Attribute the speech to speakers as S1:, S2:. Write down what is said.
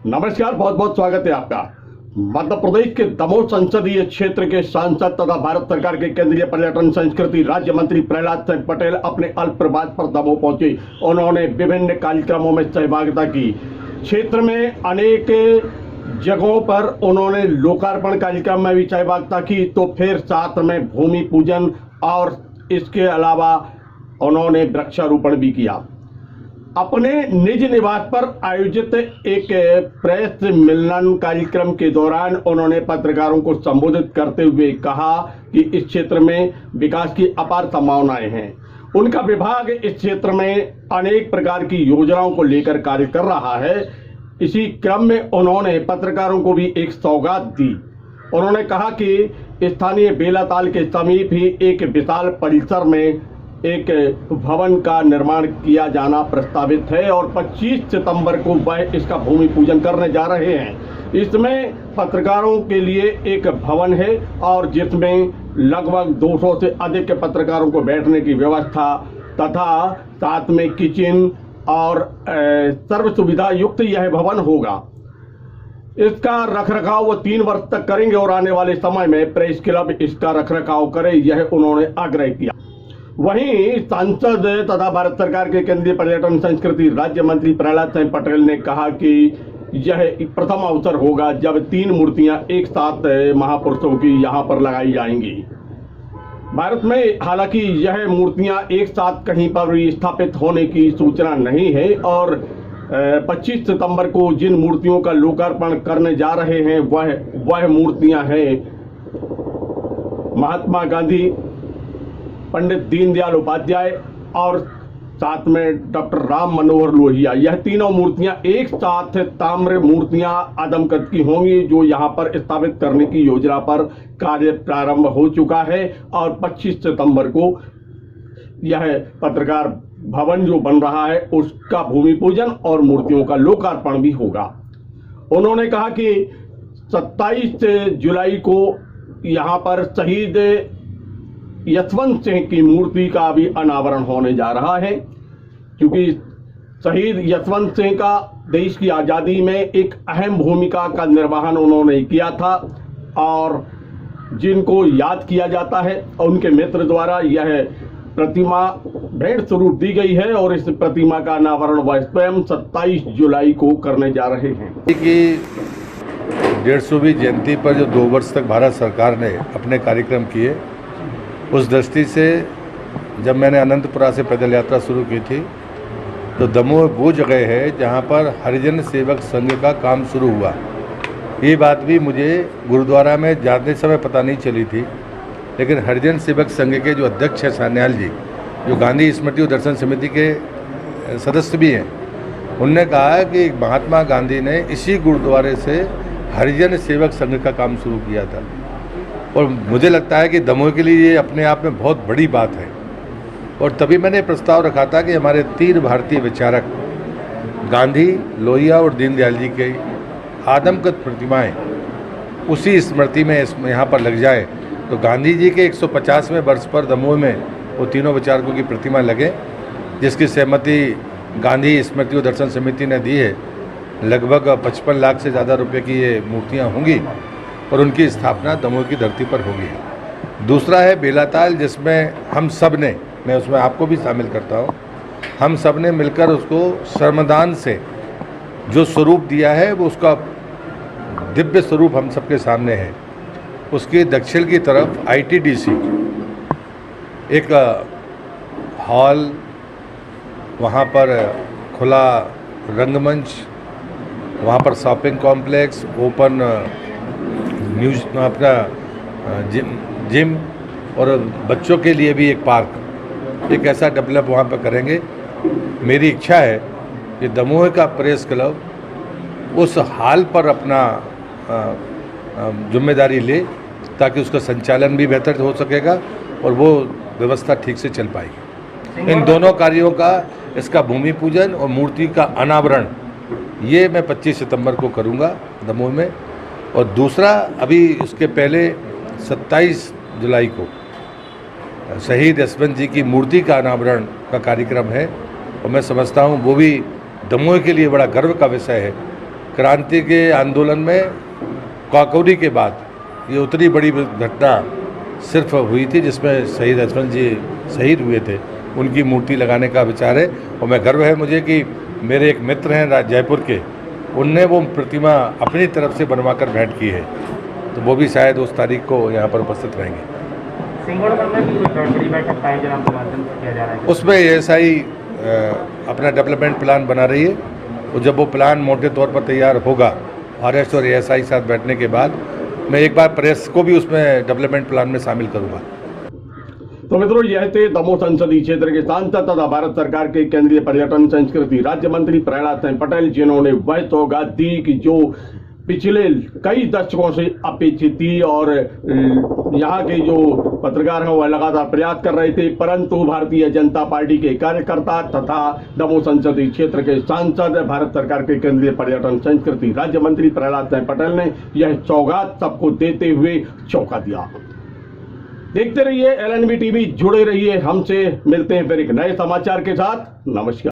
S1: नमस्कार, बहुत बहुत स्वागत है आपका। मध्य प्रदेश के दमोह संसदीय क्षेत्र के सांसद तथा भारत सरकार के केंद्रीय पर्यटन संस्कृति राज्य मंत्री प्रहलाद सिंह पटेल अपने अल्प प्रवास पर दमोह पहुंचे। उन्होंने विभिन्न कार्यक्रमों में सहभागिता की। क्षेत्र में अनेक जगहों पर उन्होंने लोकार्पण कार्यक्रम में भी सहभागिता की, तो फिर साथ में भूमि पूजन और इसके अलावा उन्होंने वृक्षारोपण भी किया। अपने निज निवास पर आयोजित एक प्रेस मिलन कार्यक्रम के दौरान उन्होंने पत्रकारों को संबोधित करते हुए कहा कि इस क्षेत्र में विकास की अपार संभावनाएं हैं। उनका विभाग इस क्षेत्र में अनेक प्रकार की योजनाओं को लेकर कार्य कर रहा है। इसी क्रम में उन्होंने पत्रकारों को भी एक सौगात दी। उन्होंने कहा कि स्थानीय बेलाताल के समीप ही एक विशाल परिसर में एक भवन का निर्माण किया जाना प्रस्तावित है और 25 सितंबर को वह इसका भूमि पूजन करने जा रहे हैं। इसमें पत्रकारों के लिए एक भवन है और जिसमें लगभग 200 से अधिक पत्रकारों को बैठने की व्यवस्था तथा साथ में किचन और सर्व सुविधा युक्त यह भवन होगा। इसका रखरखाव वो 3 वर्ष तक करेंगे और आने वाले समय में प्रेस क्लब इसका रखरखाव करे, यह उन्होंने आग्रह किया। वहीं सांसद तथा भारत सरकार के केंद्रीय पर्यटन संस्कृति राज्य मंत्री प्रहलाद सिंह पटेल ने कहा कि यह प्रथम अवसर होगा जब 3 मूर्तियां एक साथ महापुरुषों की यहां पर लगाई जाएंगी। भारत में हालांकि यह मूर्तियां एक साथ कहीं पर भी स्थापित होने की सूचना नहीं है और 25 सितंबर को जिन मूर्तियों का लोकार्पण करने जा रहे हैं वह मूर्तियां हैं महात्मा गांधी, पंडित दीनदयाल उपाध्याय और साथ में डॉक्टर राम मनोहर लोहिया। यह तीनों मूर्तियां एक साथ ताम्र मूर्तियां आदम कद की होंगी, जो यहां पर स्थापित करने की योजना पर कार्य प्रारंभ हो चुका है और 25 सितंबर को यह पत्रकार भवन जो बन रहा है उसका भूमि पूजन और मूर्तियों का लोकार्पण भी होगा। उन्होंने कहा कि 27 जुलाई को यहां पर शहीद यशवंत सिंह की मूर्ति का भी अनावरण होने जा रहा है, क्योंकि शहीद यशवंत सिंह का देश की आज़ादी में एक अहम भूमिका का निर्वहन उन्होंने किया था और जिनको याद किया जाता है और उनके मित्र द्वारा यह प्रतिमा भेंट स्वरूप दी गई है और इस प्रतिमा का अनावरण वह स्वयं 27 जुलाई को करने जा रहे हैं।
S2: कि 150वीं जयंती पर जो 2 वर्ष तक भारत सरकार ने अपने कार्यक्रम किए, उस दृष्टि से जब मैंने अनंतपुरा से पैदल यात्रा शुरू की थी तो दमोह वो जगह है जहाँ पर हरिजन सेवक संघ का काम शुरू हुआ। ये बात भी मुझे गुरुद्वारा में जाते समय पता नहीं चली थी, लेकिन हरिजन सेवक संघ के जो अध्यक्ष हैं सान्याल जी, जो गांधी स्मृति और दर्शन समिति के सदस्य भी हैं, उनने कहा कि महात्मा गांधी ने इसी गुरुद्वारे से हरिजन सेवक संघ का काम शुरू किया था। और मुझे लगता है कि दमोह के लिए ये अपने आप में बहुत बड़ी बात है। और तभी मैंने प्रस्ताव रखा था कि हमारे 3 भारतीय विचारक गांधी, लोहिया और दीनदयाल जी के आदमकद प्रतिमाएं उसी स्मृति में यहाँ पर लग जाए, तो गांधी जी के 150वें वर्ष पर दमोह में वो तीनों विचारकों की प्रतिमा लगे, जिसकी सहमति गांधी स्मृति और दर्शन समिति ने दी है। लगभग 55 लाख से ज़्यादा रुपये की ये मूर्तियाँ होंगी और उनकी स्थापना दमोह की धरती पर होगी। दूसरा है बेलाताल, जिसमें हम सब ने, मैं उसमें आपको भी शामिल करता हूँ, हम सब ने मिलकर उसको श्रमदान से जो स्वरूप दिया है वो उसका दिव्य स्वरूप हम सबके सामने है। उसके दक्षिण की तरफ ITDC एक हॉल, वहाँ पर खुला रंगमंच, वहाँ पर शॉपिंग कॉम्प्लेक्स, ओपन अपना जिम और बच्चों के लिए भी एक पार्क, एक ऐसा डेवलप वहाँ पर करेंगे। मेरी इच्छा है कि दमोह का प्रेस क्लब उस हाल पर अपना जिम्मेदारी ले, ताकि उसका संचालन भी बेहतर हो सकेगा और वो व्यवस्था ठीक से चल पाएगी। इन दोनों कार्यों का, इसका भूमि पूजन और मूर्ति का अनावरण, ये मैं 25 सितंबर को करूँगा दमोह में। और दूसरा, अभी उसके पहले 27 जुलाई को शहीद यशवंत जी की मूर्ति का अनावरण का कार्यक्रम है और मैं समझता हूँ वो भी दमोह के लिए बड़ा गर्व का विषय है। क्रांति के आंदोलन में काकोरी के बाद ये उतनी बड़ी घटना सिर्फ हुई थी जिसमें शहीद यशवंत जी शहीद हुए थे, उनकी मूर्ति लगाने का विचार है। और मैं गर्व है मुझे कि मेरे एक मित्र हैं जयपुर के, उनने वो प्रतिमा अपनी तरफ से बनवा कर भेंट की है, तो वो भी शायद उस तारीख को यहाँ पर उपस्थित रहेंगे।
S3: सिंगोड़गढ़ में भी कुछ बड़ी बैठक आयोजन के माध्यम से किया जा रहा है।
S2: उसमें एएसआई अपना डेवलपमेंट प्लान बना रही है और जब वो प्लान मोटे तौर पर तैयार होगा फॉरेस्ट और एएसआई साथ बैठने के बाद मैं एक बार प्रेस को भी उसमें डेवलपमेंट प्लान में शामिल करूँगा।
S1: तो मित्रों, यह थे दमोह संसदीय क्षेत्र के सांसद तथा भारत सरकार के केंद्रीय पर्यटन संस्कृति राज्य मंत्री प्रहलाद सिंह पटेल, जिन्होंने वह सौगात दी कि जो पिछले कई दशकों से अपेक्षित थी और यहाँ के जो पत्रकार हैं वह लगातार प्रयास कर रहे थे, परंतु भारतीय जनता पार्टी के कार्यकर्ता तथा दमोह संसदीय क्षेत्र के सांसद भारत सरकार के केंद्रीय पर्यटन संस्कृति राज्य मंत्री प्रहलाद सिंह पटेल ने यह सौगात सबको देते हुए चौंका दिया। देखते रहिए LNB टीवी, जुड़े रहिए हमसे। मिलते हैं फिर एक नए समाचार के साथ। नमस्कार।